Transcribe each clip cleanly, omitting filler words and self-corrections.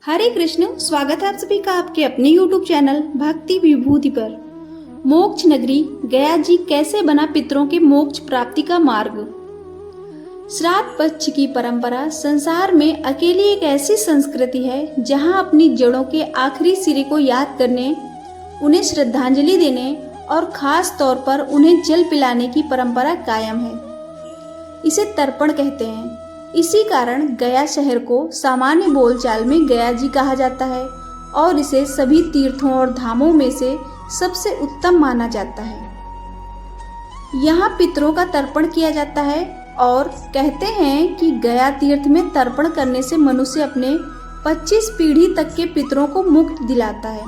हरे कृष्ण। स्वागत है आप सभी का आपके अपने YouTube चैनल भक्ति विभूति पर। मोक्ष नगरी गया जी कैसे बना पितरों के मोक्ष प्राप्ति का मार्ग। श्राद्ध पक्ष की परंपरा संसार में अकेली एक ऐसी संस्कृति है जहां अपनी जड़ों के आखिरी सिरे को याद करने, उन्हें श्रद्धांजलि देने और खास तौर पर उन्हें जल पिलाने की परंपरा कायम है। इसे तर्पण कहते हैं। इसी कारण गया शहर को सामान्य बोलचाल में गया जी कहा जाता है और इसे सभी तीर्थों और धामों में से सबसे उत्तम माना जाता है। यहाँ पितरों का तर्पण किया जाता है और कहते हैं कि गया तीर्थ में तर्पण करने से मनुष्य अपने 25 पीढ़ी तक के पितरों को मुक्ति दिलाता है।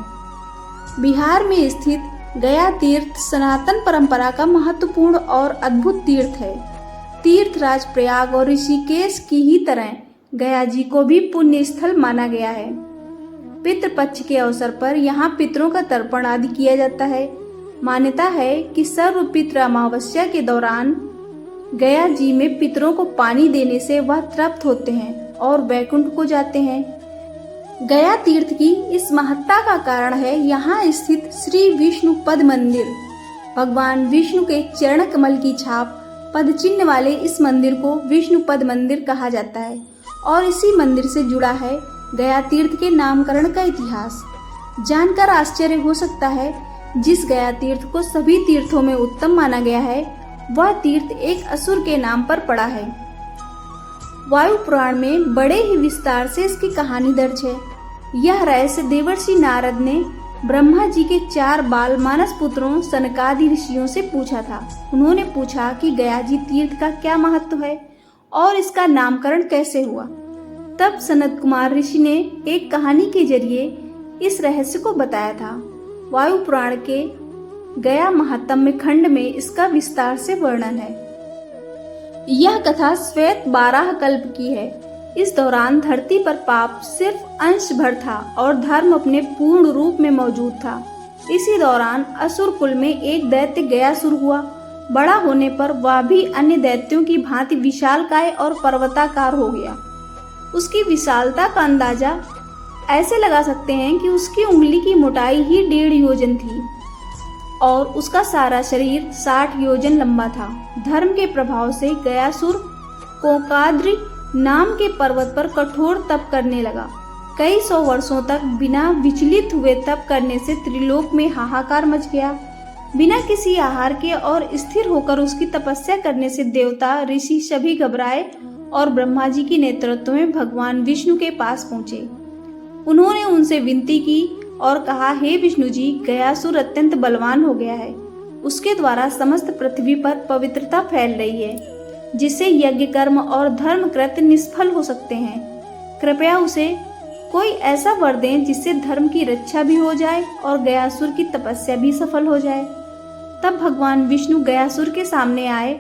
बिहार में स्थित गया तीर्थ सनातन परंपरा का महत्वपूर्ण और अद्भुत तीर्थ है। तीर्थराज प्रयाग और ऋषिकेश की ही तरह गया जी को भी पुण्य स्थल माना गया है। पितृपक्ष के अवसर पर यहाँ पितरों का तर्पण आदि किया जाता है। मान्यता है कि सर्व पितृ अमावस्या के दौरान गया जी में पितरों को पानी देने से वह तृप्त होते हैं और वैकुंठ को जाते हैं। गया तीर्थ की इस महत्ता का कारण है यहाँ स्थित श्री विष्णु पद मंदिर। भगवान विष्णु के चरण कमल की छाप पद चिन्ह वाले इस मंदिर को विष्णु पद मंदिर कहा जाता है और इसी मंदिर से जुड़ा है गया तीर्थ के नामकरण का इतिहास। जानकर आश्चर्य हो सकता है, जिस गया तीर्थ को सभी तीर्थों में उत्तम माना गया है वह तीर्थ एक असुर के नाम पर पड़ा है। वायु पुराण में बड़े ही विस्तार से इसकी कहानी दर्ज है। यह रहस्य देवर्षि नारद ने ब्रह्मा जी के 4 बाल मानस पुत्रों सनकादि ऋषियों से पूछा था। उन्होंने पूछा कि गया जी तीर्थ का क्या महत्व है और इसका नामकरण कैसे हुआ। तब सनत कुमार ऋषि ने एक कहानी के जरिए इस रहस्य को बताया था। वायु पुराण के गया महात्म्य खंड में इसका विस्तार से वर्णन है। यह कथा श्वेत 12 कल्प की है। इस दौरान धरती पर पाप सिर्फ अंश भर था और धर्म अपने पूर्ण रूप में मौजूद था। इसी दौरान असुर कुल में एक दैत्य गयासुर हुआ। बड़ा होने पर वह भी अन्य दैत्यों की भांति विशालकाय और पर्वताकार हो गया। उसकी विशालता का अंदाजा ऐसे लगा सकते हैं कि उसकी उंगली की मोटाई ही 1.5 योजन थी और उसका सारा शरीर 60 योजन लंबा था। धर्म के प्रभाव से गयासुर कोकाद्रि नाम के पर्वत पर कठोर तप करने लगा। कई 100 वर्षों तक बिना विचलित हुए तप करने से त्रिलोक में हाहाकार मच गया। बिना किसी आहार के और स्थिर होकर उसकी तपस्या करने से देवता ऋषि सभी घबराए और ब्रह्मा जी के नेतृत्व में भगवान विष्णु के पास पहुंचे। उन्होंने उनसे विनती की और कहा, हे विष्णु जी, गयासुर अत्यंत बलवान हो गया है। उसके द्वारा समस्त पृथ्वी पर पवित्रता फैल रही है जिससे यज्ञ कर्म और धर्म कृत्य निष्फल हो सकते हैं। कृपया उसे कोई ऐसा वर दें जिससे धर्म की रक्षा भी हो जाए और गयासुर की तपस्या भी सफल हो जाए। तब भगवान विष्णु गयासुर के सामने आए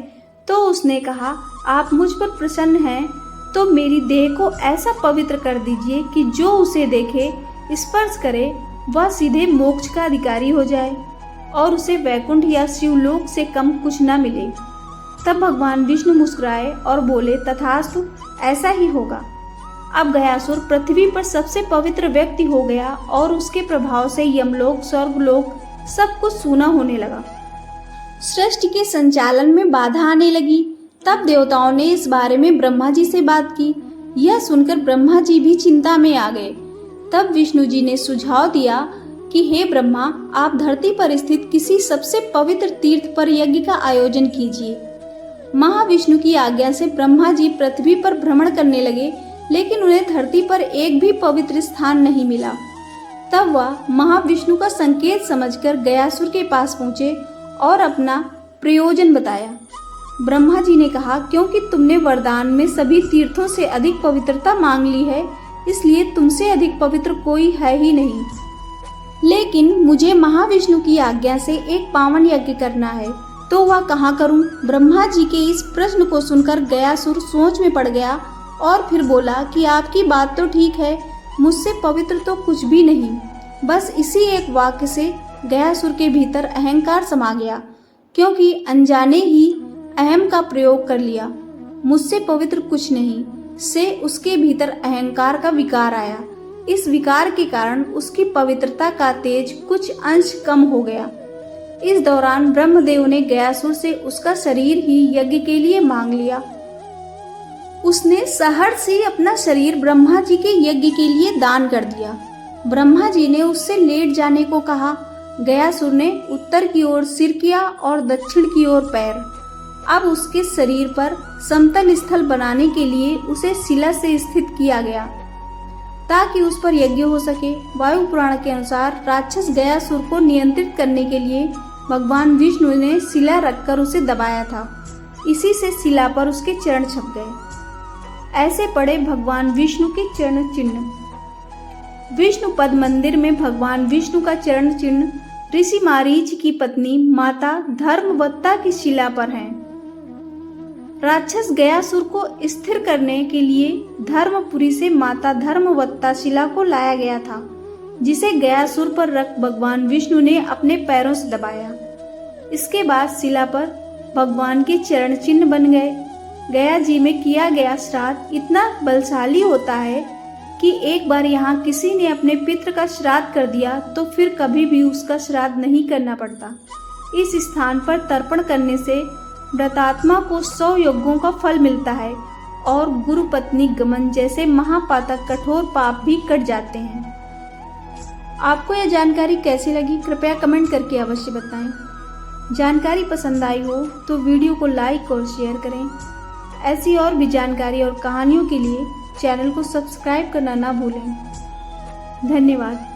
तो उसने कहा, आप मुझ पर प्रसन्न हैं तो मेरी देह को ऐसा पवित्र कर दीजिए कि जो उसे देखे, स्पर्श करे, वह सीधे मोक्ष का अधिकारी हो जाए और उसे वैकुंठ या शिवलोक से कम कुछ न मिले। तब भगवान विष्णु मुस्कुराए और बोले, तथास्तु, ऐसा ही होगा। अब गयासुर पृथ्वी पर सबसे पवित्र व्यक्ति हो गया और उसके प्रभाव से यमलोक, स्वर्गलोक सब कुछ सूना होने लगा। सृष्टि के संचालन में बाधा आने लगी। तब देवताओं ने इस बारे में ब्रह्मा जी से बात की। यह सुनकर ब्रह्मा जी भी चिंता में आ गए। तब विष्णु जी ने सुझाव दिया कि हे ब्रह्मा, आप धरती पर स्थित किसी सबसे पवित्र तीर्थ पर यज्ञ का आयोजन कीजिए। महाविष्णु की आज्ञा से ब्रह्मा जी पृथ्वी पर भ्रमण करने लगे, लेकिन उन्हें धरती पर एक भी पवित्र स्थान नहीं मिला। तब वह महाविष्णु का संकेत समझकर गयासुर के पास पहुंचे और अपना प्रयोजन बताया। ब्रह्मा जी ने कहा, क्योंकि तुमने वरदान में सभी तीर्थों से अधिक पवित्रता मांग ली है, इसलिए तुमसे अधिक पवित्र कोई है ही नहीं। लेकिन मुझे महाविष्णु की आज्ञा से एक पावन यज्ञ करना है, तो वह कहाँ करूं? ब्रह्मा जी के इस प्रश्न को सुनकर गयासुर सोच में पड़ गया और फिर बोला कि आपकी बात तो ठीक है, मुझसे पवित्र तो कुछ भी नहीं। बस इसी एक वाक्य से गयासुर के भीतर अहंकार समा गया, क्योंकि अनजाने ही अहम का प्रयोग कर लिया। मुझसे पवित्र कुछ नहीं से उसके भीतर अहंकार का विकार आया। इस विकार के कारण उसकी पवित्रता का तेज कुछ अंश कम हो गया। इस दौरान ब्रह्मदेव ने गयासुर से उसका शरीर ही यज्ञ के लिए मांग लिया। उसने सहर्ष ही अपना शरीर ब्रह्मा जी के यज्ञ के लिए दान कर दिया। ब्रह्मा जी ने उससे लेट जाने को कहा। गयासुर ने उत्तर की ओर सिर किया और दक्षिण की ओर पैर। अब उसके शरीर पर समतल स्थल बनाने के लिए उसे शिला से स्थित किया गया ताकि उस पर यज्ञ हो सके। वायु पुराण के अनुसार राक्षस गयासुर को नियंत्रित करने के लिए भगवान विष्णु ने शिला रखकर उसे दबाया था। इसी से शिला पर उसके चरण छप गए। ऐसे पड़े भगवान विष्णु के चरण चिन्ह। विष्णु पद मंदिर में भगवान विष्णु का चरण चिन्ह ऋषि मारीच की पत्नी माता धर्मवत्ता की शिला पर है। राक्षस गयासुर को स्थिर करने के लिए धर्मपुरी से माता धर्मवत्ता शिला को लाया गया था, जिसे गयासुर पर रख भगवान विष्णु ने अपने पैरों से दबाया। इसके बाद शिला पर भगवान के चरण चिन्ह बन गए। गया जी में किया गया श्राद्ध इतना बलशाली होता है कि एक बार यहाँ किसी ने अपने पितृ का श्राद्ध कर दिया तो फिर कभी भी उसका श्राद्ध नहीं करना पड़ता। इस स्थान पर तर्पण करने से व्रतात्मा को 100 यज्ञों का फल मिलता है और गुरु पत्नी गमन जैसे महापातक कठोर पाप भी कट जाते हैं। आपको यह जानकारी कैसी लगी कृपया कमेंट करके अवश्य बताएं। जानकारी पसंद आई हो तो वीडियो को लाइक और शेयर करें। ऐसी और भी जानकारी और कहानियों के लिए चैनल को सब्सक्राइब करना ना भूलें। धन्यवाद।